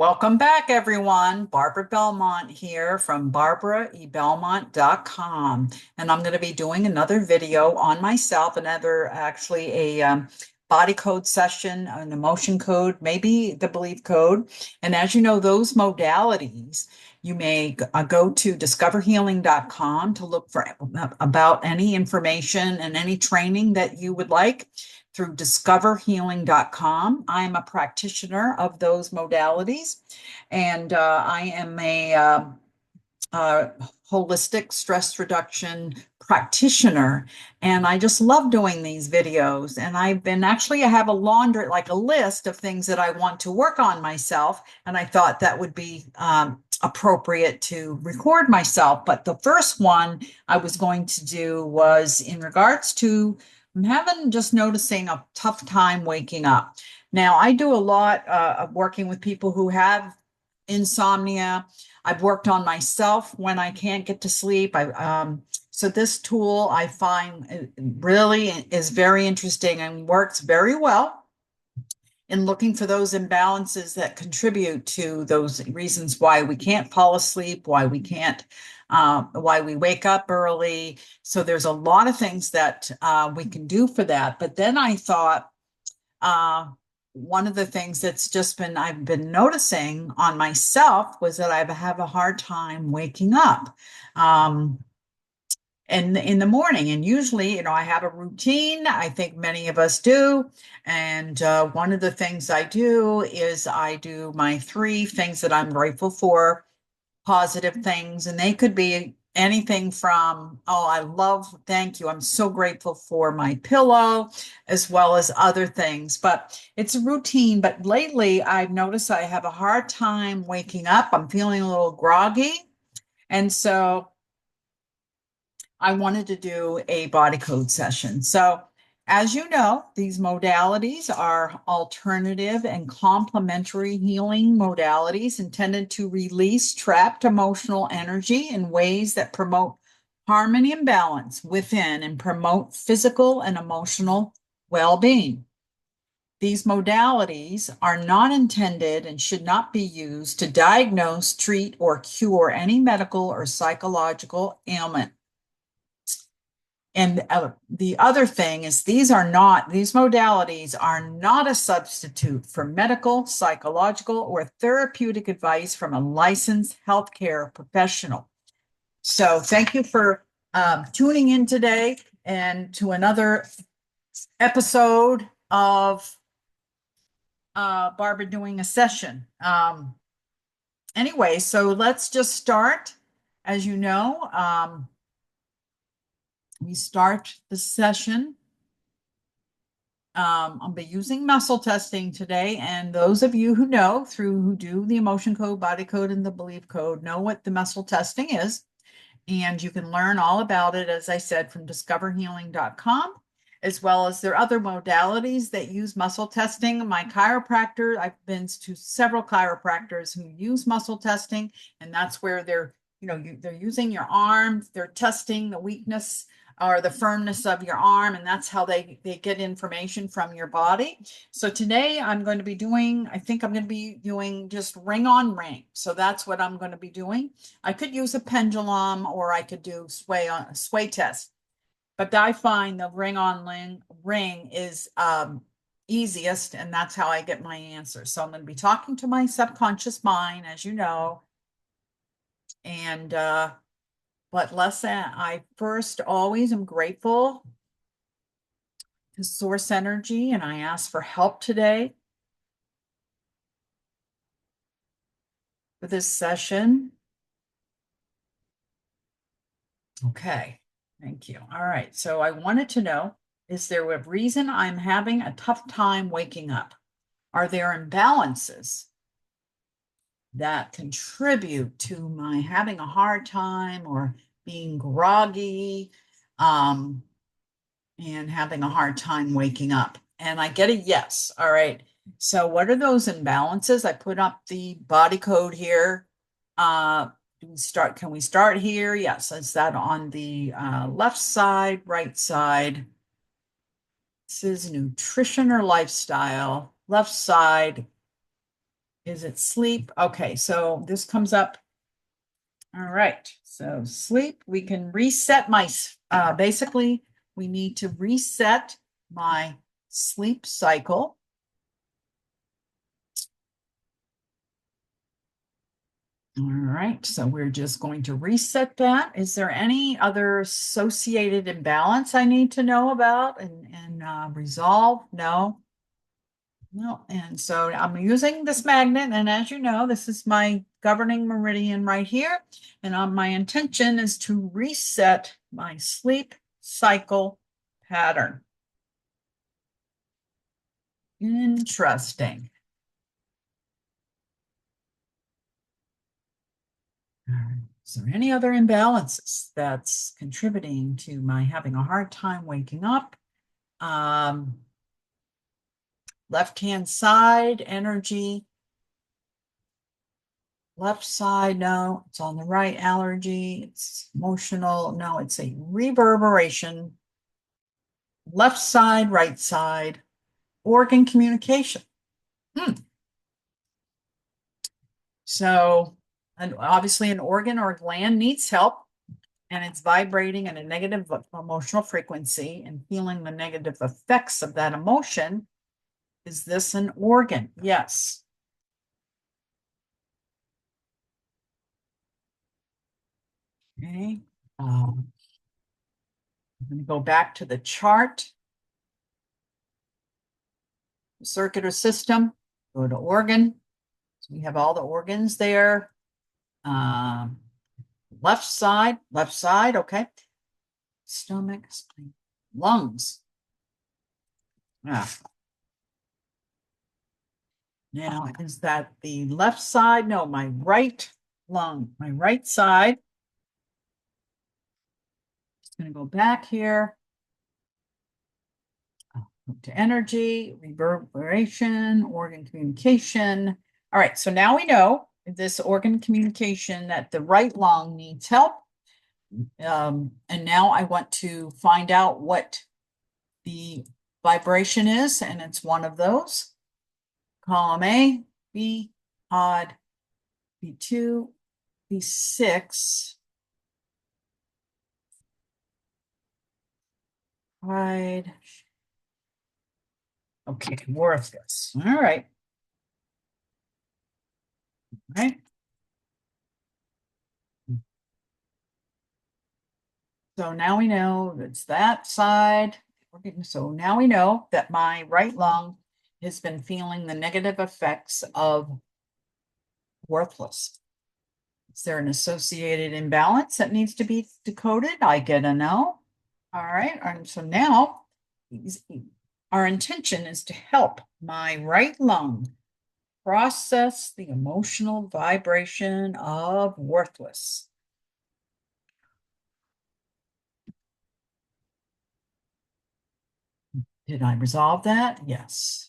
Welcome back, everyone. Barbara Belmont here from barbaraebelmont.com. And I'm going to be doing another video on myself, a body code session, an emotion code, maybe the belief code. And as you know, those modalities, you may go to discoverhealing.com to look for about any information and any training that you would like through discoverhealing.com. I am a practitioner of those modalities, and I am a holistic stress reduction practitioner. And I just love doing these videos. And I have a laundry, like a list of things that I want to work on myself. And I thought that would be appropriate to record myself. But the first one I was going to do was in regards to I'm having just noticing a tough time waking up. Now, I do a lot of working with people who have insomnia. I've worked on myself when I can't get to sleep. So this tool I find really is very interesting and works very well in looking for those imbalances that contribute to those reasons why we can't fall asleep, why we wake up early. So there's a lot of things that we can do for that. But then I thought one of the things I've been noticing on myself was that I have a hard time waking up. And in the morning. And usually, I have a routine. I think many of us do. And one of the things I do is I do my three things that I'm grateful for, positive things. And they could be anything from, thank you. I'm so grateful for my pillow, as well as other things. But it's a routine. But lately, I've noticed I have a hard time waking up. I'm feeling a little groggy. And so I wanted to do a body code session. So, as you know, these modalities are alternative and complementary healing modalities intended to release trapped emotional energy in ways that promote harmony and balance within and promote physical and emotional well being. These modalities are not intended and should not be used to diagnose, treat, or cure any medical or psychological ailment. And the other thing is these modalities are not a substitute for medical, psychological, or therapeutic advice from a licensed healthcare professional. So thank you for tuning in today and to another episode of Barbara doing a session. Anyway, so let's just start. As you know, we start the session. I'll be using muscle testing today. And those of you who do the emotion code, body code, and the belief code know what the muscle testing is. And you can learn all about it, as I said, from discoverhealing.com, as well as there are other modalities that use muscle testing. My chiropractor, I've been to several chiropractors who use muscle testing, and that's where they're using your arm, they're testing the weakness or the firmness of your arm, and that's how they get information from your body. So today I'm going to be doing just ring on ring. So that's what I'm going to be doing. I could use a pendulum or I could do sway test, but I find the ring on ring is easiest, and that's how I get my answers. So I'm going to be talking to my subconscious mind, as you know, and but I first always am grateful to source energy, and I ask for help today for this session. Okay, thank you. All right, so I wanted to know, is there a reason I'm having a tough time waking up? Are there imbalances that contribute to my having a hard time or being groggy and having a hard time waking up? And I get a yes. All right. So what are those imbalances? I put up the body code here. Can we start here? Yes. Is that on the left side, right side? This is nutrition or lifestyle. Left side, Is it sleep? Okay, so this comes up. All right, so sleep, we can reset basically, we need to reset my sleep cycle. All right, so we're just going to reset that. Is there any other associated imbalance I need to know about and resolve? No. No, and so I'm using this magnet, and as you know, this is my governing meridian right here. And my intention is to reset my sleep cycle pattern. Interesting. All right. Is there any other imbalances that's contributing to my having a hard time waking up? Left-hand side energy. Left side, no, it's on the right. Allergy, it's emotional. No, it's a reverberation. Left side, right side, organ communication. So, and obviously an organ or gland needs help, and it's vibrating at a negative emotional frequency and feeling the negative effects of that emotion. Is this an organ? Yes. Okay. I'm going to go back to the chart. Circuit or system, go to organ. So we have all the organs there. Left side, okay. Stomach, spleen, lungs. Ah. Now, is that the left side? No, my right lung, my right side. Just going to go back here to energy, reverberation, organ communication. All right, so now we know this organ communication that the right lung needs help. And now I want to find out what the vibration is, and it's one of those. Column A, B, odd, B2, B6. Right. Okay, worthless. All right. Right. So now we know it's that side. So now we know that my right lung has been feeling the negative effects of worthless. Is there an associated imbalance that needs to be decoded? I get a no. All right. And so now our intention is to help my right lung process the emotional vibration of worthless. Did I resolve that? Yes.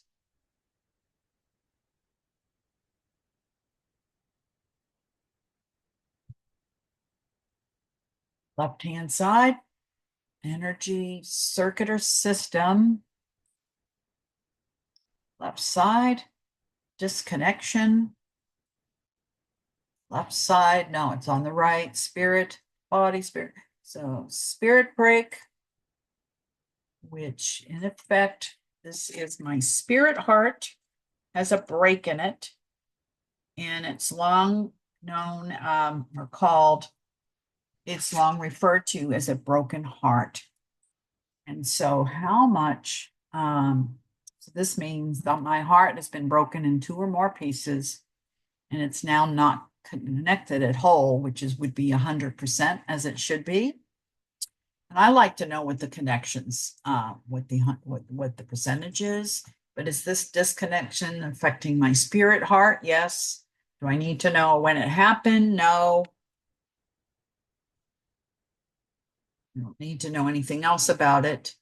Left-hand side, energy circuit or system. Left side, disconnection. Left side, no, it's on the right. Spirit, body, spirit. So spirit break, which in effect, this is my spirit heart, has a break in it. And it's long known or called, it's long referred to as a broken heart. And so how much, so this means that my heart has been broken in 2 or more pieces, and it's now not connected at whole, which would be 100% as it should be. And I like to know what the connections, what the percentage is. But is this disconnection affecting my spirit heart? Yes. Do I need to know when it happened? No. I don't need to know anything else about it.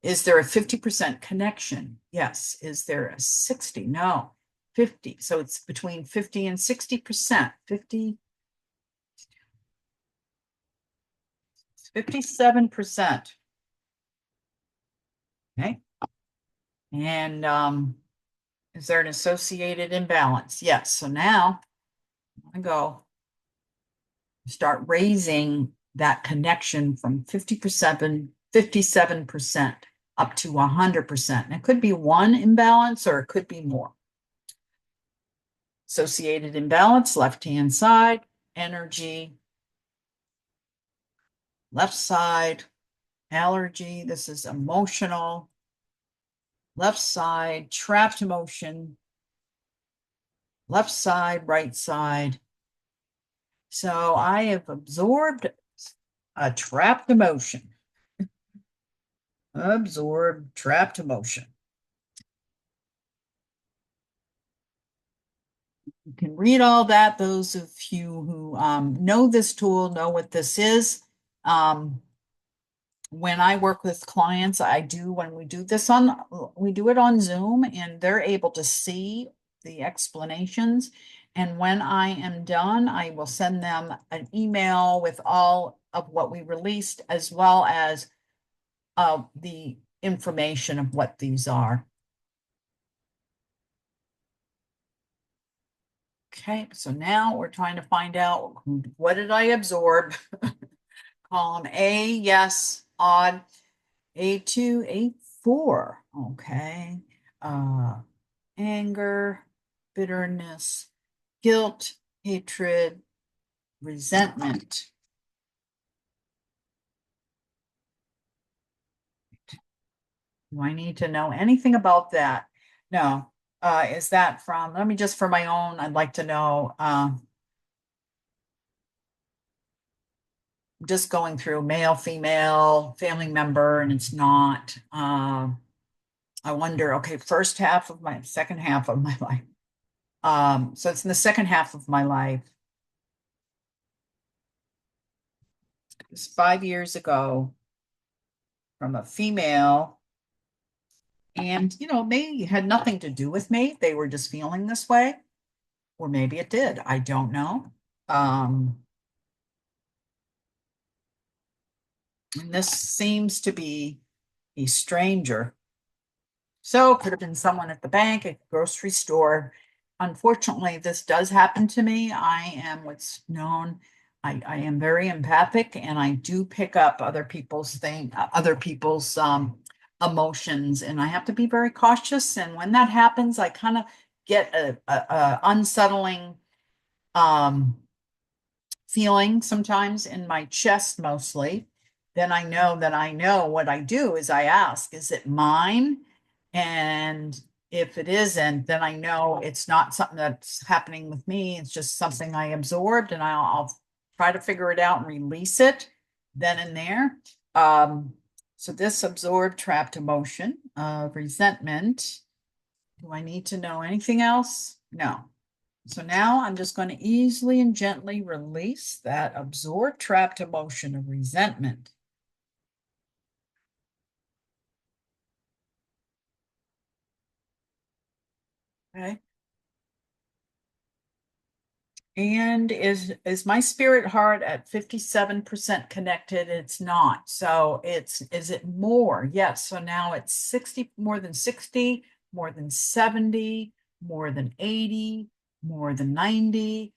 Is there a 50% connection? Yes. Is there a 60? No. 50. So it's between 50 and 60%. 50, 57%. Okay. And is there an associated imbalance? Yes. So now I go start raising that connection from 57% up to 100%. And it could be one imbalance or it could be more. Associated imbalance, left-hand side, energy, left side, allergy. This is emotional. Left side, trapped emotion. Left side, right side. So I have absorbed a trapped emotion. Absorbed trapped emotion. You can read all that. Those of you who know this tool know what this is. When I work with clients, when we do this we do it on Zoom and they're able to see the explanations. And when I am done, I will send them an email with all of what we released, as well as the information of what these are. Okay, so now we're trying to find out, what did I absorb? Column A, yes, odd. A2, A4, okay. Anger, bitterness, guilt, hatred, resentment. Do I need to know anything about that? No. Is that from, let me just, for my own, I'd like to know, just going through male, female, family member, and it's not. I wonder, okay, second half of my life. So it's in the second half of my life. It was 5 years ago from a female. And, they had nothing to do with me. They were just feeling this way. Or maybe it did. I don't know. And this seems to be a stranger. So it could have been someone at the bank, at the grocery store. Unfortunately, this does happen to me. I am what's known, I am very empathic and I do pick up other people's emotions, and I have to be very cautious. And when that happens, I kind of get a unsettling feeling sometimes in my chest mostly. Then I know what I do is I ask, is it mine? And if it isn't, then I know it's not something that's happening with me. It's just something I absorbed, and I'll try to figure it out and release it then and there. So this absorbed trapped emotion of resentment. Do I need to know anything else? No. So now I'm just going to easily and gently release that absorbed trapped emotion of resentment. Okay. And is my spirit heart at 57% connected? It's not. So is it more? Yes. So now it's 60, more than 60, more than 70, more than 80, more than 90.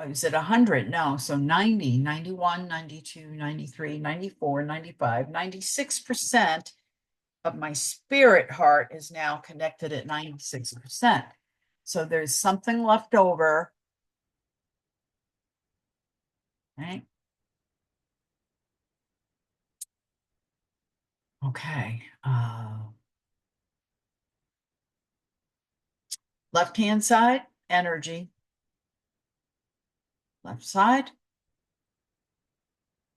Is it 100? No. So 90, 91, 92, 93, 94, 95, 96% of my spirit heart is now connected at 96%. So there's something left over. Right? Okay. Left-hand side, energy. Left side.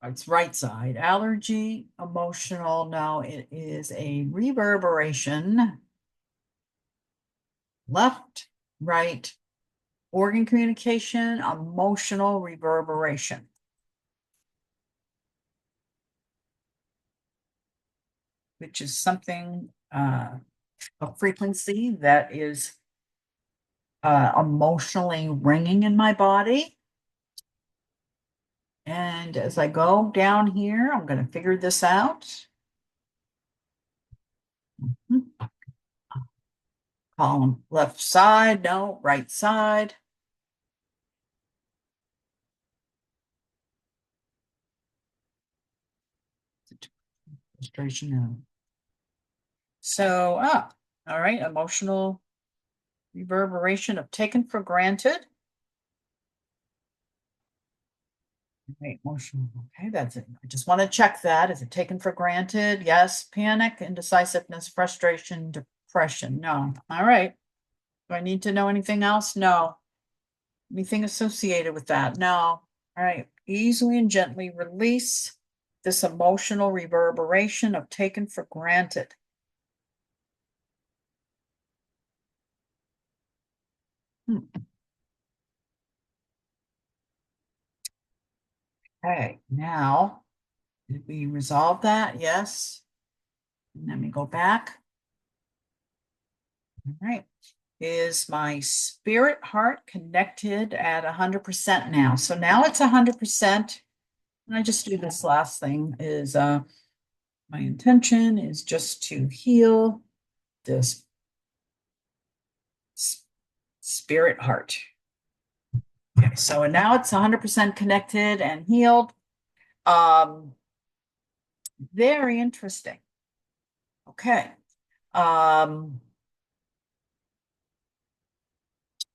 It's right side, allergy, emotional. Now it is a reverberation. Left, right, organ communication, emotional reverberation. Which is something, a frequency that is emotionally ringing in my body. And as I go down here, I'm going to figure this out. Column left side, no, right side. Frustration. No. So, all right, emotional reverberation of taken for granted. Right, emotional. Okay, that's it. I just want to check that. Is it taken for granted? Yes. Panic, indecisiveness, frustration, depression. No. All right. Do I need to know anything else? No. Anything associated with that? No. All right. Easily and gently release this emotional reverberation of taken for granted. Hmm. Okay, now, did we resolve that? Yes. And let me go back. All right. Is my spirit heart connected at 100% now? So now it's 100%. And I just do this last thing is my intention is just to heal this spirit heart. Okay, so now it's 100% connected and healed. Um, very interesting. Okay. Um,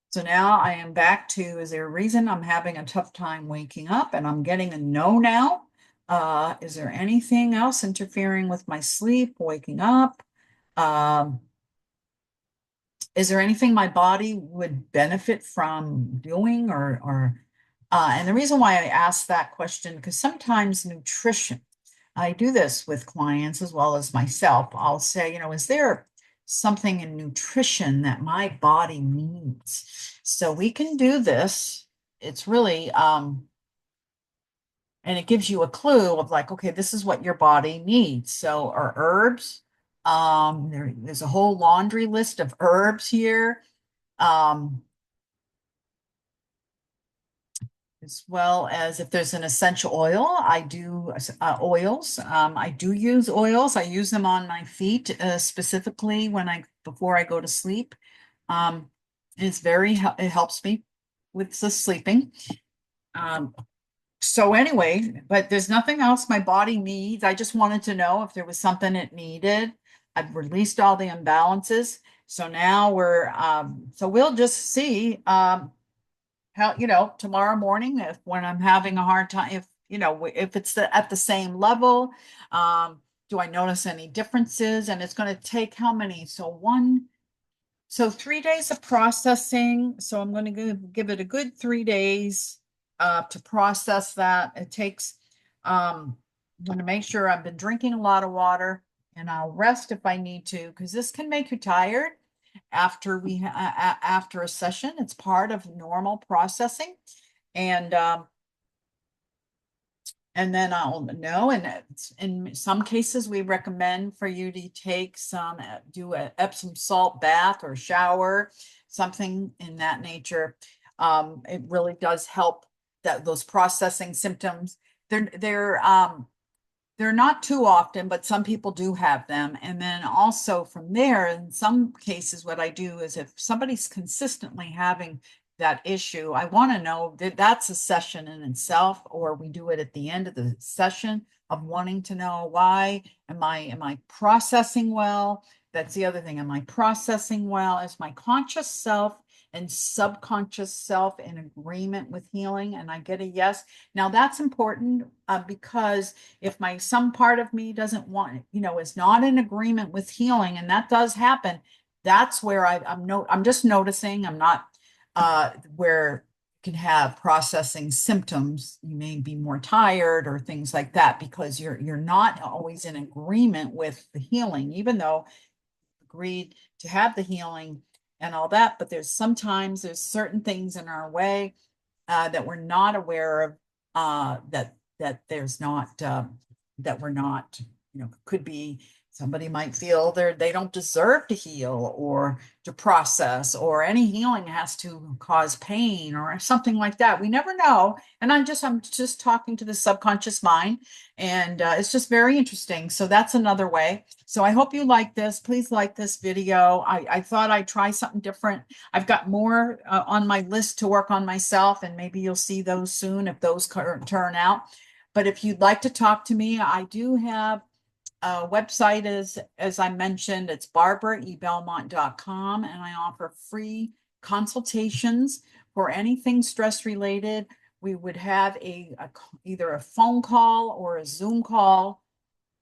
so now I am back to, is there a reason I'm having a tough time waking up and I'm getting a no now? Is there anything else interfering with my sleep, waking up? Um, is there anything my body would benefit from doing and the reason why I asked that question, because sometimes nutrition, I do this with clients as well as myself. I'll say, is there something in nutrition that my body needs? So we can do this. It's really, and it gives you a clue of like, okay, this is what your body needs. So our herbs, there's a whole laundry list of herbs here. Um, as well as if there's an essential oil, I do oils. I do use oils. I use them on my feet specifically before I go to sleep. Um, it helps me with the sleeping. Um, so anyway, but there's nothing else my body needs. I just wanted to know if there was something it needed. I've released all the imbalances. So now so we'll just see how, tomorrow morning, if when I'm having a hard time, if it's at the same level, do I notice any differences? And it's going to take how many? So 3 days of processing. So I'm going to give it a good 3 days to process that. It takes, I'm going to make sure I've been drinking a lot of water and I'll rest if I need to, because this can make you tired after a session. It's part of normal processing. And and then I'll know. And in some cases, we recommend for you to take do a Epsom salt bath or shower, something in that nature. It really does help those processing symptoms. They're not too often, but some people do have them. And then also from there, in some cases, what I do is if somebody's consistently having that issue, I want to know that that's a session in itself, or we do it at the end of the session of wanting to know why am I processing well? That's the other thing. Am I processing well? Is my conscious self and subconscious self in agreement with healing? And I get a yes. Now that's important because if some part of me doesn't want, is not in agreement with healing, and that does happen, that's where I'm just noticing I'm not where you can have processing symptoms. You may be more tired or things like that because you're not always in agreement with the healing, even though you agreed to have the healing and all that. But there's certain things in our way that we're not aware of, that there's not that we're not, could be Somebody might feel they don't deserve to heal or to process, or any healing has to cause pain or something like that. We never know. And I'm just talking to the subconscious mind, and it's just very interesting. So that's another way. So I hope you like this. Please like this video. I thought I'd try something different. I've got more on my list to work on myself, and maybe you'll see those soon if those turn out. But if you'd like to talk to me, I do have website is, as I mentioned, it's barbaraebelmont.com, and I offer free consultations for anything stress related. We would have either a phone call or a Zoom call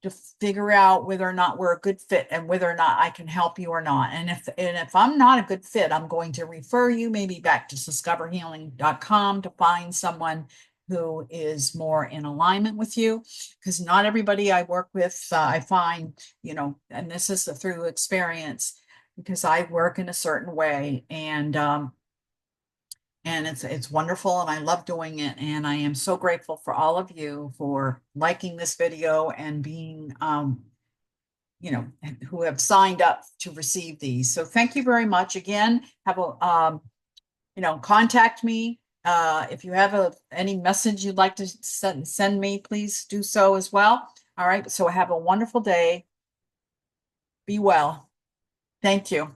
to figure out whether or not we're a good fit and whether or not I can help you or not. And if I'm not a good fit, I'm going to refer you maybe back to discoverhealing.com to find someone who is more in alignment with you, because not everybody I work with, I find, and this is through experience, because I work in a certain way, and it's wonderful, and I love doing it, and I am so grateful for all of you for liking this video and being who have signed up to receive these. So thank you very much. Again, have a contact me. If you have any message you'd like to send me, please do so as well. All right, so have a wonderful day. Be well. Thank you.